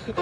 Ja.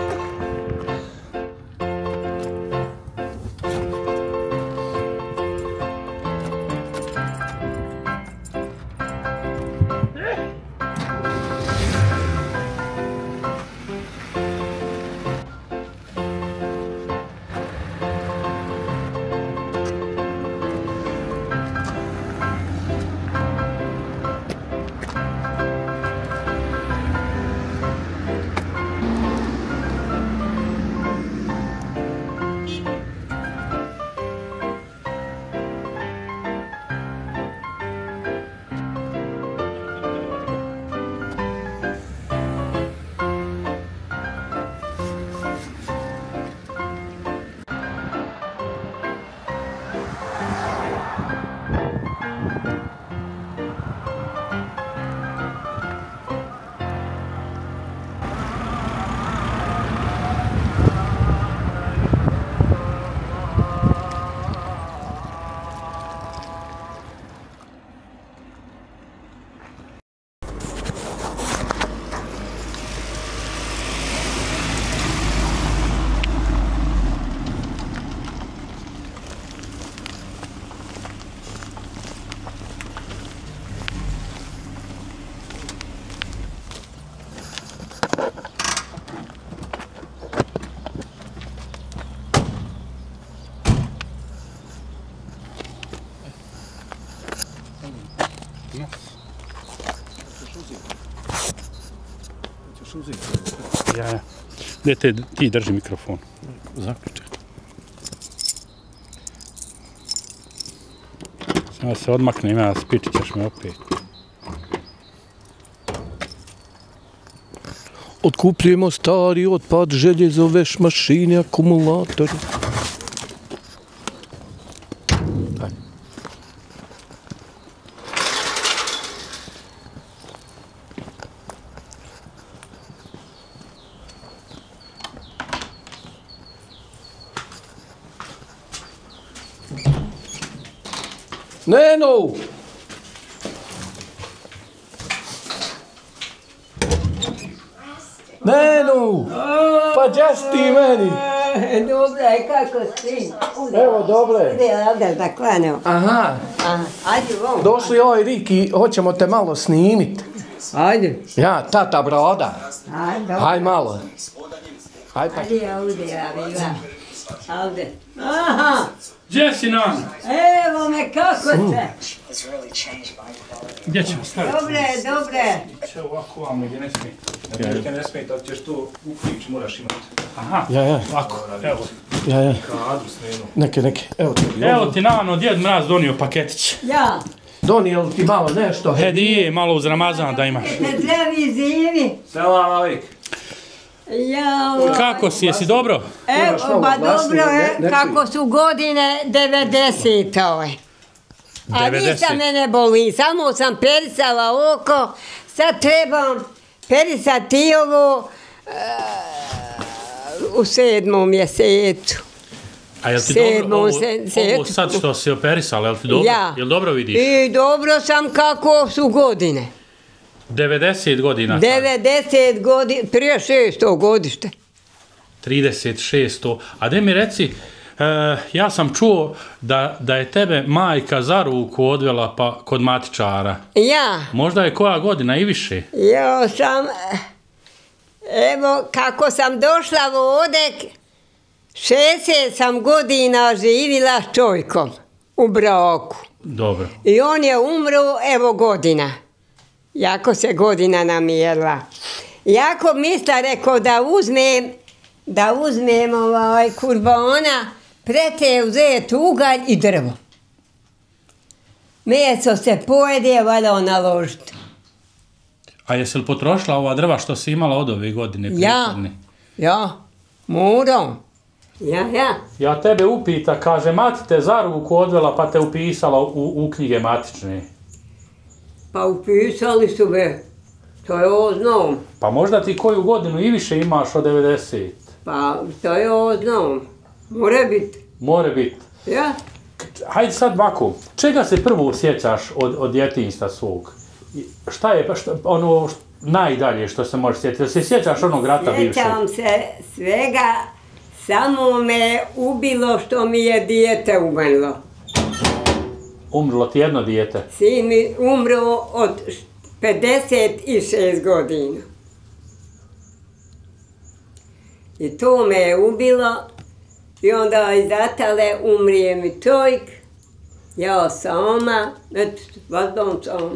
Gdje ti drži mikrofon? Zaključaj. Samo se odmaknem, ja spičit ćeš me opet. Otkupljujemo stari otpad, željezo, veš mašine, akumulatori. Neno! Neno! Pa gdje si ti meni? Dobre, kako si? Evo, dobre. Ide ovdje da klanjam. Aha. Ajde von. Došli ovaj Riki, hoćemo te malo snimit. Ajde. Ja, tata broda. Ajde. Haj malo. Haj pa. Ajde ovdje, ja bila. Ovdje. Aha! Gdje si nam? Evo me, kako ste? Gdje ćemo staviti? Dobre. Će ovako vam gdje ne smije. Te ne smije, tako ćeš tu u prič moraš imati. Aha, Ja. ovako, evo. Ja. Kadu snenu. Neke. Evo ti. Evo ti Nano, Djed Mraz donio paketić. Ja. Donijel ti malo nešto. Hedije malo uz Ramazan da imaš. Jeste zdravi, živi? Selam, Avik. Ja. Kako si, jesi dobro? Evo, pa dobro je, kako su godine 90-ove. A ništa me ne boli, samo sam perisala oko, sad trebam perisati ovo u 7. mjesecu. A jel ti dobro ovo sad što si operisala, jel ti dobro? Ja. Jel dobro vidiš? I dobro sam kako su godine. 90 godina. 90 godina, 36. godište. 36. A de mi reci, ja sam čuo da je tebe majka za ruku odvela pa kod matičara. Ja. Možda je koja godina i više? Ja sam, evo kako sam došla ovdje, 60 sam godina živila s čovjekom u braku. Dobro. I on je umro, evo godina. Jako se godina namjerila. Jako misla, rekao da uzmem kurbana, prete uzeti ugalj i drvo. Meso se pojede, valjao naložiti. A jesi li potrošila ova drva što si imala od ove godine? Ja, moram. Ja. Ja tebe upita, kaže, mati te za ruku odvela pa te upisala u knjige matične. Pa upisali su me, to je oznao. Pa možda ti koju godinu i više imaš od 90? Pa to je oznao, more biti. Ja? Hajde sad ovako, čega se prvo sjećaš od djetinjstva svog? Šta je ono najdalje što se može sjetiti? Se sjećaš onog rata bivšeg? Sjećam se svega, samo me ubilo što mi je dijete umrlo. Umrlo ti jedno dijete? Sin mi umro od 56 godina. I to me je ubilo i onda iz Atale umrije mi čovjek, ja sama, vazdom sama.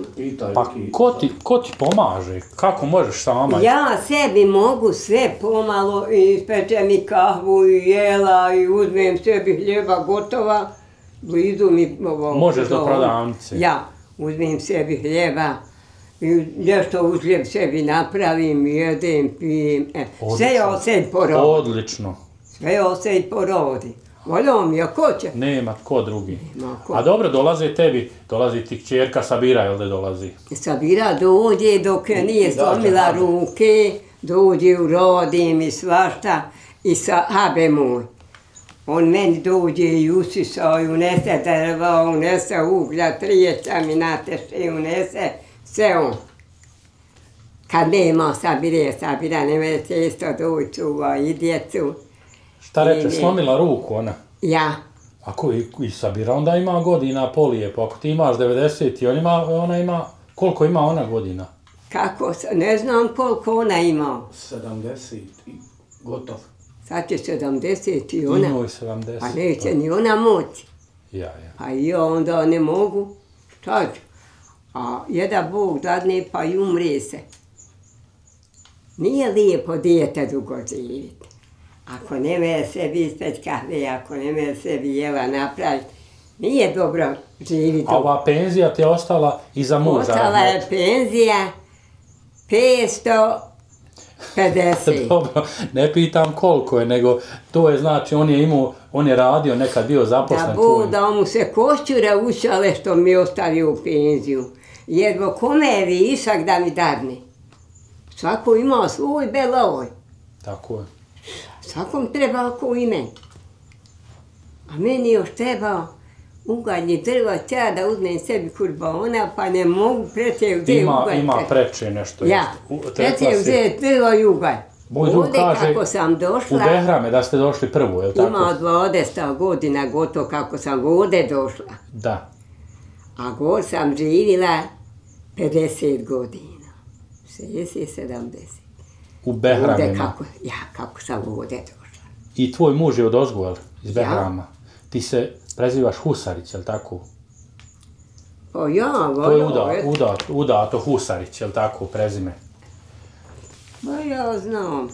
Pa ko ti pomaže? Kako možeš sama? Ja sebi mogu sve pomalo i ispeče mi kahvu i jela i uzmem sebi hljeba gotova, blizu mi ovo. Možeš do prodavnice? Ja, uzmem sebi hljeba i nešto uz hljeb sebi napravim, jedem, pijem. Sve ja sebi porodi. Odlično. Sve ja sebi porodi. Volio mi, a ko će? Nema ko drugi. Nema ko. A dobro, dolazi ti kćerka Sabira, jel da dolazi? Sabira dođe dok nije slomila ruke, dođe urodim i svašta i sa habe moj. On meni dođe i usisao i unese drva, unese uglja, trijeća mi nateše, unese sve on. Kad nema Sabira ne mere često doći čuva i djecu. Šta reče, slomila ruku ona? Ja. Ako i Sabira onda ima godina polijepo, ako ti imaš 90 i ona ima, koliko ima ona godina? Kako, ne znam koliko ona ima. 70 i gotov. Sad će 70 i ona. Imao i 70. Pa neće ni ona moći. Ja. Pa i ja onda ne mogu. Šta ću? A jedan Bog dadne pa i umre se. Nije lijepo dijete dugo živjeti. Ako ne mere sebi ispeć kahve, ako ne mere sebi jela napraviti, nije dobro živjeti. A ova penzija ti je ostala iza muža? Ostala je penzija 550. Dobro, ne pitam koliko je, nego to je znači on je radio, nekad bio zaposlen. Da mu se košćure ušale što mi ostavio u penziju. Jer kome je višak da mi dadne. Svako ima svoj beloj. Tako je. Svakom treba oko ime. A meni još treba ugalji drva ća da uzmem sebi kurbona, pa ne mogu preće uzeti ugalj. Ima preče nešto. Ja, preće uzeti drvo i ugalj. Ovdje kako sam došla... U Behrame da ste došli prvo, je li tako? Ima od 20 godina gotovo kako sam ovdje došla. Da. A gore sam živjela 50 godina. 60-70. U Behramima? Kako sam ovdje došla. I tvoj muž je od Ozgu, iz Behrama? Ti se prezivaš Husarić, je li tako? Pa ja, to je udato Husarić, je li tako, prezime? Pa ja znam.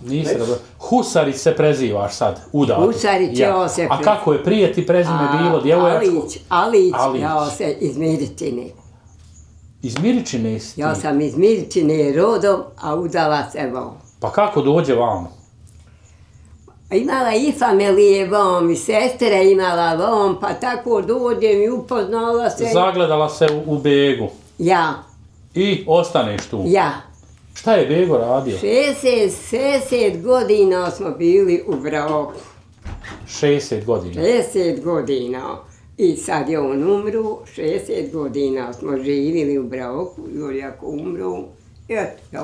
Nisi razumio. Husarić se prezivaš sad, udato. Husarić ja se... A kako je prije ti prezime bilo, djevojačko? Alić, ja se iz Miričine. Iz Miričine si ti? Ja sam iz Miričine rodom, a udala se vam. Pa kako dođe vamo? Imala i familije vam, i sestre imala vam, pa tako dođem i upoznala se. Zagledala se u Begu? Ja. I ostaneš tu? Ja. Šta je Bego radio? 60 godina smo bili u braku. 60 godina? 60 godina. I sad je on umru, 60 godina smo živjeli u braku, jer ako umru...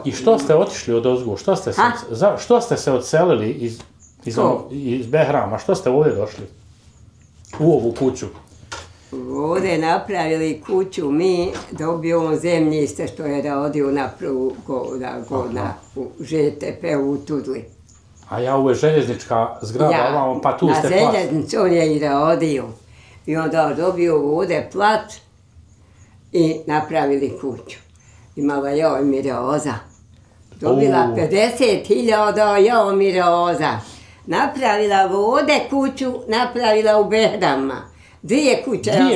I što ste otišli od Ozgu? Što ste se odselili iz Behrama? Što ste ovdje došli? U ovu kuću? Ovdje napravili kuću, mi dobio on zemljište što je radio na prvu godina u ŽTP u Tudli. A ja, ovo je željeznička zgrada, pa tu ste na željeznici on je i radio. I onda dobio ovdje plac i napravili kuću. Imala joj Miroza. Dobila 50.000 joj Miroza. Napravila ovdje kuću, napravila u Behrama. Dvije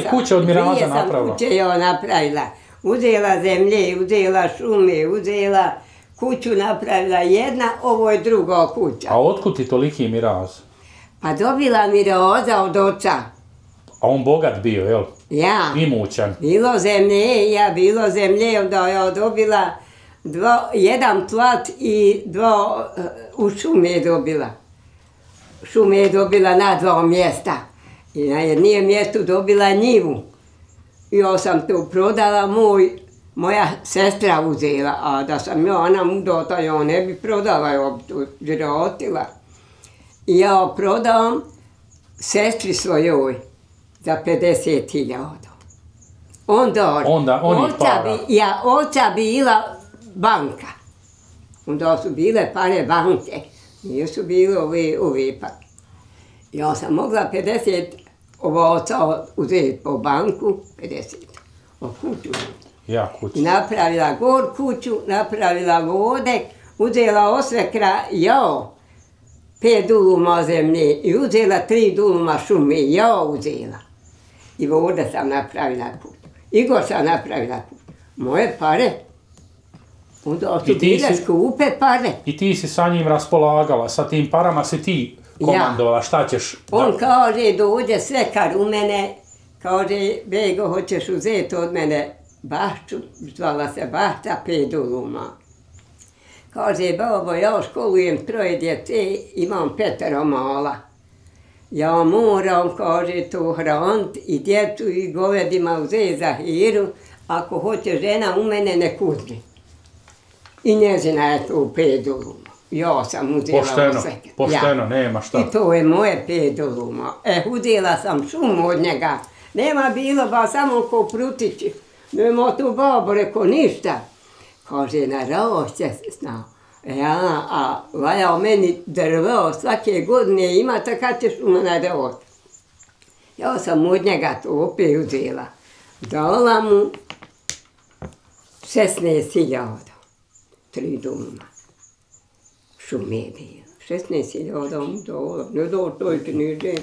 kuće od Miroza napravila? Dvije kuće joj napravila. Uzela zemlje, uzela šume, uzela kuću, napravila jedna, ovo je druga kuća. A otkud ti toliki Miroz? Pa dobila Miroza od oca. A on bogat bio, jel? Ja. Imućan. Bilo zemlje, onda ja dobila jedan plat i u šume je dobila. Šume je dobila na 2 mjesta. I na jednijem mjestu dobila njivu. Ja sam to prodala, moj moja sestra uzela, a da sam ja ona mudota, ja ne bi prodala, ja bi žirotila. I ja prodam sestri svojoj za 50.000. Onda oca bila banka. Onda su bile pare banke, nisu bile ove pak. Ja sam mogla 50 ovoca uzeti po banku, 50 o kuću. Ja kuću. Napravila gor kuću, napravila vodek, uzela osvekra, 5 duluma zemlje i uzela 3 duluma šume, uzela. I vode sam napravila kuću. Igor sam napravila kuću. Moje pare. Onda su bile skupe pare. I ti si sa njim raspolagala, sa tim parama si ti komandovala, šta ćeš? On kaže, dođe svekar u mene, kaže, Bego, hoćeš uzeti od mene bašču, zvala se bašta, 5 duluma. Kaže, babo, ja školujem 3 djece, imam 5 mala. Ja moram, kaže, to hraniti i djecu i govedima uzeti za hiru, ako hoće žena u mene ne uzmi. I njezina je to 5 duluma. Ja sam uzela osveke. Pošteno, nema šta. I to je moje 5 duluma. Uzela sam šumu od njega. Nema bilo ba samo ko prutići. Nema tu babo, reko ništa. Kaže, na rošće se znao. A valjao meni drvo svake godine imate kad će šuma na drvo. Ja sam od njega to opet uzela. Dala mu 16.000. 3 duluma. Šume je bilo. 16.000 mu dala. Ne da to ti niže.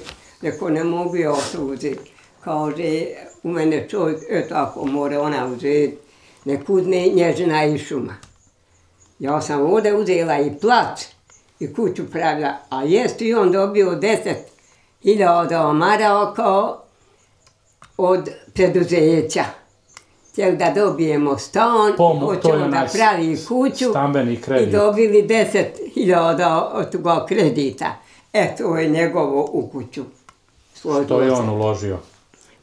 Neko ne mogu ja to uzeti. Kaže, u mene čovjek, tako mora ona uzeti. Nek uzme nježina i šuma. Ja sam ovdje uzela i plac i kuću pravila, a jest i on dobio 10.000 maraka od preduzeća. Htjeli da dobijemo stan, hoćemo da pravi kuću i dobili 10.000 od toga kredita. To je njegovo u kuću. Što je on uložio?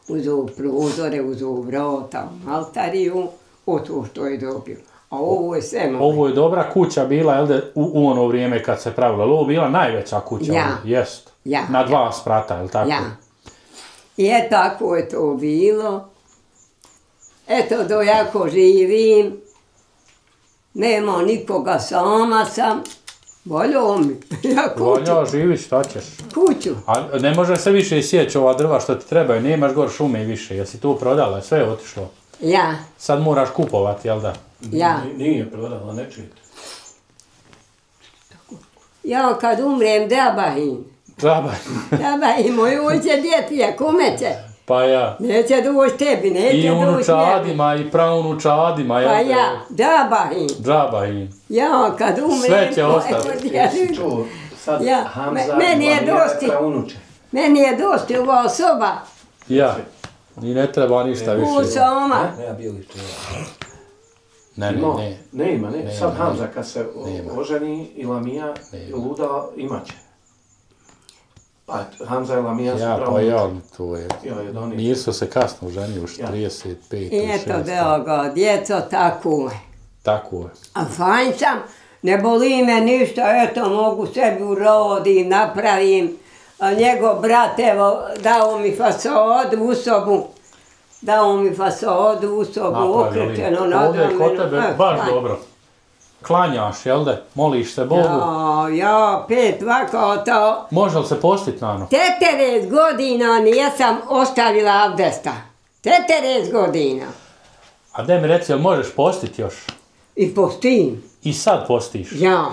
Uzeo prozore, uzeo vrata, maltariju, od to što je dobio. A ovo je sve moje. Ovo je dobra kuća bila, jel da, u ono vrijeme kad se pravila. Ovo je bila najveća kuća? Ja. Jest. Na 2 sprata, jel tako? Ja. I tako je to bilo. Eto, dojako živim. Nema nikoga, sama sam. Voljao mi. Ja kuću. Voljao živiš, šta ćeš? Kuću. A ne može se više isjeći ova drva što ti trebaju, nemaš gor šume više. Jesi tu prodala, sve je otišlo? Ja. Sad moraš kupovati, jel da? Ja. Nije prodala, ne čujete. Ja kad umrem, džabahim. Džabahim, moj uće djetija, kome će? Pa ja. Neće doći tebi, neće doći i unučadima, i praunučadima. Pa ja, džabahim. Džabahim. Ja kad umrem... Sve će ostati. Jesi čuo, sad Hamza meni je dosti ova soba. Ja. I ne treba ništa više. U soma. Nema bili što Ne. Nema. Sad Hamza kad se oženi i Lamija luda imaće. Pa Hamza i Lamija su pravo... Ja, to je. Nisu se kasno oženili, už 35, 36. Eto, drago, djeco, tako je. Tako je. A fajn sam, ne boli me ništa, eto, mogu sebi urodim, napravim. Njegov brat, evo, dao mi fasadu u sobu, okrečeno, nadrameno. Ovdje je kod tebe baš dobro. Klanjaš, jel da? Moliš se Bogu? Ja, 5 vakata. Može li se postit na no? 40 godina nisam ostavila abdesta. 40 godina. A daj mi reci, jel možeš postit još? I postim. I sad postiš? Ja.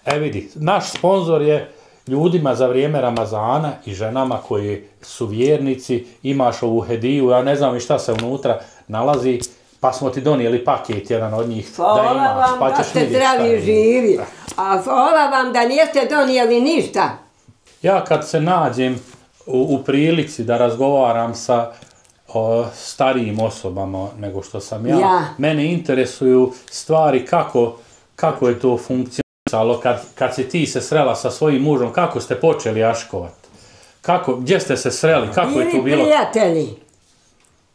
Vidi, naš sponzor je ljudima za vrijeme Ramazana i ženama koji su vjernici, imaš ovu hediju, ja ne znam i šta se unutra nalazi, pa smo ti donijeli paket jedan od njih da imaš, pa ćeš vidjeti šta je. Hvala vam da ste zdravi živi, a hvala vam da niste donijeli ništa. Ja kad se nađem u prilici da razgovaram sa starijim osobama nego što sam ja, mene interesuju stvari kako je to funkcionisalo, kad si ti se srela sa svojim mužom, kako ste počeli aškovat? Gdje ste se sreli, kako je to bilo? Bili prijatelji.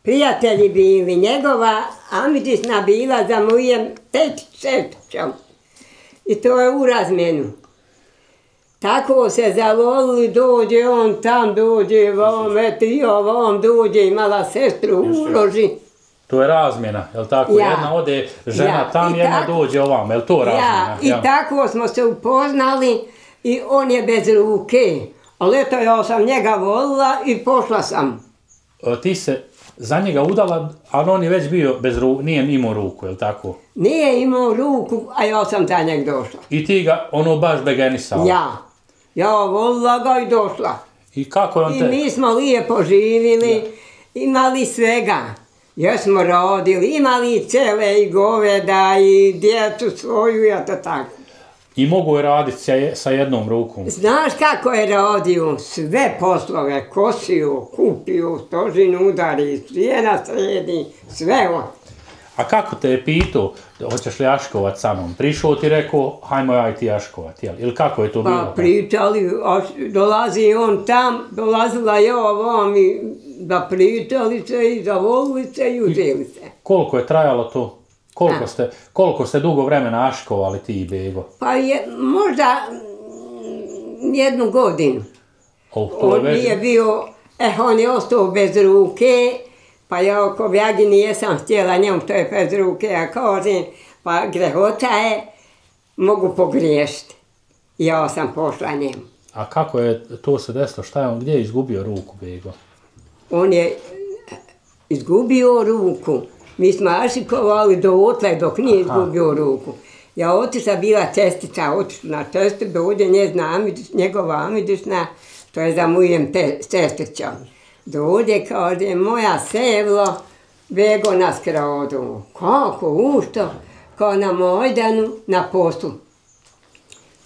prijatelji bili. Njegova amidžisna bila za mojem sestrčom. I to je u razmjenu. Tako se zavolili, dođe on tam, dođe vam, eti ovom dođe, imala sestru uloži. To je razmjena, je li tako? Jedna ode žena tam, jedna dođe ovam, je li to razmjena? I tako smo se upoznali i on je bez ruke. Ali eto, ja sam njega volila i pošla sam. Ti se za njega udala, ali on je već bio bez ruke, nije imao ruku, je li tako? Nije imao ruku, a ja sam za njeg došla. I ti ga baš begenisala? Ja volila ga i došla. I kako on te... I mi smo lijepo živili, imali svega. Jesmo rodili, imali cele i goveda i djecu svoju, eto tako. I mogu je raditi sa jednom rukom? Znaš kako je radio? Sve poslove, kosio, kupio, stožinu udari, sjena sredi, sve on. A kako te je pitao, hoćeš li jaškovat sa mnom? Prišao ti rekao, hajmo ja i ti jaškovat, jel? Ili kako je to bilo? Pa pričali, dolazi on tam, dolazila ja ovom i da pričali se i zavolili se i uzeli se. Koliko je trajalo to? Koliko ste dugo vremena jaškovali ti i Bego? Pa je možda 1 godinu. On nije bio, on je ostao bez ruke, pa ja oko Bjagi nisam htjela njom što je bez ruke, a kažem, pa grehota je, mogu pogriješiti. Ja sam pošla njemu. A kako je to se desilo? Šta je on, gdje je izgubio ruku, Bego? On je izgubio ruku. Mi smo ašikovali dotle dok nije izgubio ruku. Ja otišla bila testica, otišla na testu, dođe njegova amidžisna, to je za mojem sestrčom. Dođe, kaže, moja Sevlo, Bego nas kradu. Kako, ušto? Kao na Mojdanu, na poslu.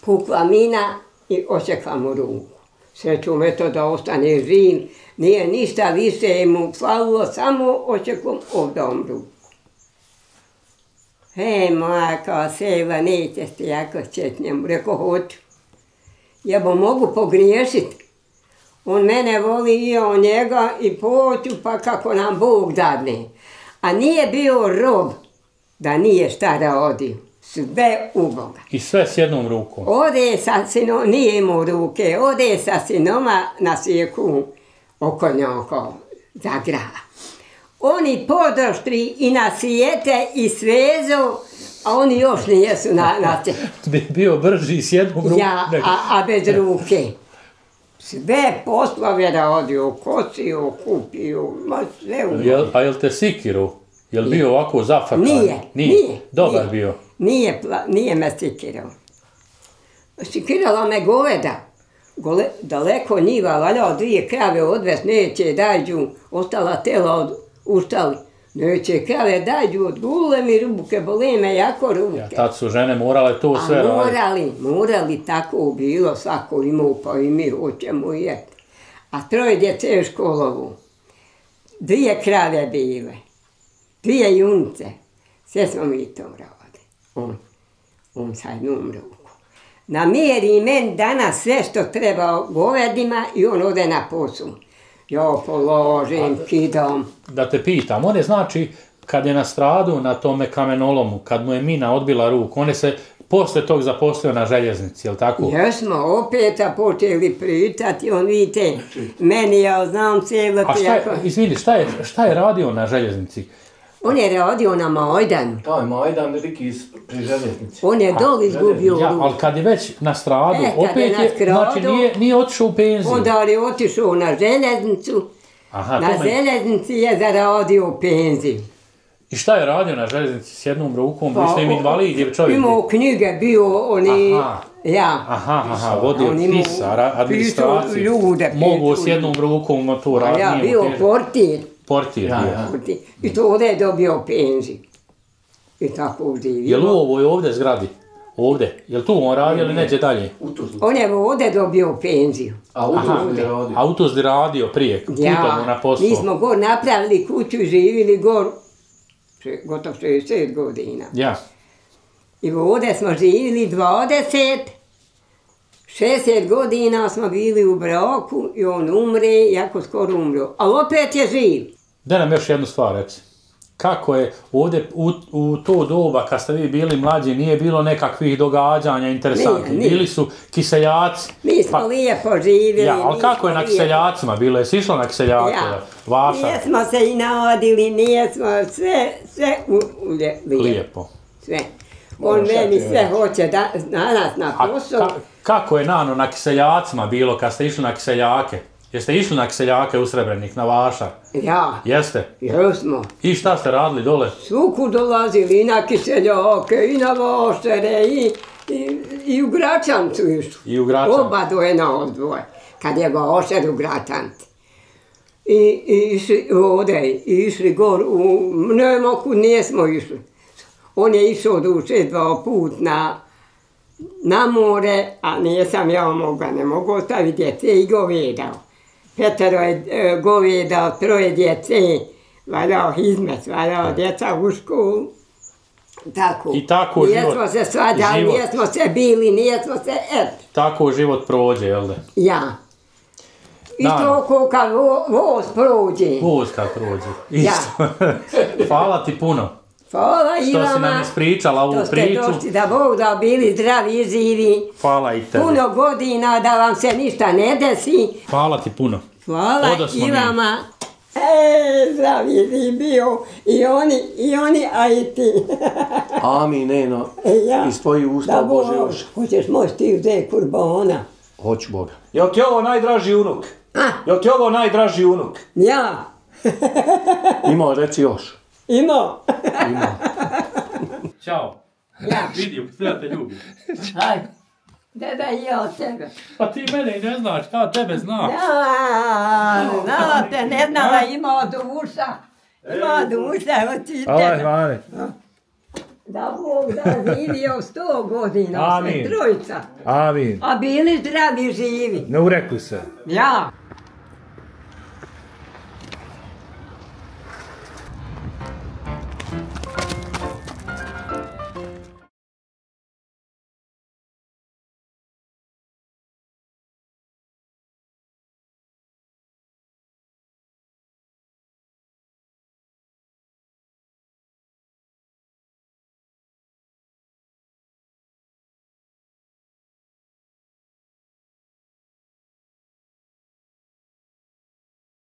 Pukla mina i očekla mu ruku. Srećom eto da ostane živ, nije ništa više mu falilo, samo očekom ovdom ruku. Moja kao Sevla, nećeš ti jako ćeti njemu, rekao hoću. Ja bo mogu pogriješiti. On mene voli i on njega i poću pa kako nam Bog dadne. A nije bio rob da nije šta radio. Sve u Boga. I sve s jednom rukom? Ode sa sinom, nije imao ruke, ode sa sinoma na sjeku oko njoko za grava. Oni podoštri i nasijete i svezu, a oni još nijesu na te. Bi bio brži s jednom rukom? A bez ruke. Sve poslove radio, kosio, kupio, sve u Boga. A jel te sikiru? Jel bio ovako zafrkan? Nije. Dobar bio? Nije me sikirao. Sikirala me goveda. Daleko njiva, valjao 2 krave odvest, neće dađu, ostala tela ustali. Neće krave dađu od gule mi ruke, bole me jako ruke. Tad su žene morale to sve raditi. Morali, tako bilo, svako imao pa i mi hoćemo jeti. A 3 djece u školovu. 2 krave bile. 2 junice. Sve smo mi to radili. On sa jednom ruku. Namjeri meni danas sve što treba govedima i on ode na poslu. Ja položim, kidam. Da te pitam, on je znači kad je nastradu na tome kamenolomu, kad mu je mina odbila ruku, on je se posle tog zaposlio na željeznici, je li tako? Jesmo, opet počeli pričati, on vidite, meni ja znam cijelo... Izvini, šta je radio na željeznici? On je radio na Mojdanu. To je Mojdan, Riki pri željeznici. On je dol izgubio ruku. Ali kad je već nastradu, opet je, znači nije otišao u penziju. Onda je otišao na željeznicu. Na željeznici je zaradio penziju. I šta je radio na željeznici s jednom rukom? Vi ste im invalid ili čovjek? Imao knjige, bio oni... Aha, vodio pisar, administraciju. Mogu s jednom rukom to raditi. Ja, bio portir. Portir. I to ovdje je dobio penziju. I tako živio. Je li u ovoj ovdje zgradi? Ovdje? Je li tu on radio ili neđe dalje? On je ovdje dobio penziju. A u Tuzli radio prije? Putamo na posao? Mi smo gor napravili kuću i živili gor gotovo 60 godina. I ovdje smo živili 60 godina smo bili u braku i on umre, jako skoro umro. Ali opet je živ. Da nam još jednu stvar reci. Kako je ovdje u to doba kad ste vi bili mlađi nije bilo nekakvih događanja interesantnih, bili su kiseljaci. Mi smo lijepo živjeli. Ja, ali kako je na kiseljacima bilo? Jesi išla na kiseljake? Vaša? Nijesmo se i navadili, nijesmo sve lijepo. Sve. On meni sve hoće danas na posao. Kako je Nano na kiseljacima bilo kad ste išli na kiseljake? Jeste išli na kiseljake u Srebrenik, na Vašar? Ja. Jeste? Jesmo. I šta ste radili dole? Svuku dolazili i na kiseljake, i na Vašare, i u Gračancu išli. I u Gračancu? Oba dvojena odvoje, kad je Vašar u Gračanci. I išli ovdje, išli gor, nema kud nijesmo išli. On je išao duše 2 put na more, a nisam ja mogla, ne mogu ostaviti djece i govedao. 5 je govedao, 3 djece, valjao hizmet, valjao djeca u školu. Tako. I tako život. Nijesmo se svađali, nijesmo se bili, nijesmo se Tako život prođe, jel da? Ja. I to kad voz prođe. Voz kad prođe, isto. Hvala ti puno. Hvala i vama. Što si nam ispričala ovu priču. To ste došli da Bog da bili zdravi i živi. Hvala i tebi. Puno godina da vam se ništa ne desi. Hvala ti puno. Hvala i vama. Zdravi si bio i oni, a i ti. Amin, Neno. Iz tvojih usta, Bože, još. Hoćeš moći ti uzeti kurbana? Hoću, Boga. Jel ti ovo najdraži unuk? Jel ti ovo najdraži unuk? Ja. Imao, reci još. Imao. Ćao. Ja. Vidim, ja te ljubim. Hajde. Deda i ja od tebe. Pa ti mene i ne znaš, ja tebe znam. Ja, te ne znala, imao duša. Ima duša, evo ti tebe. Da Bog da živio 100 godina, sve trojica. Amin. A bili zdravi živi. Ne urekli se. Ja.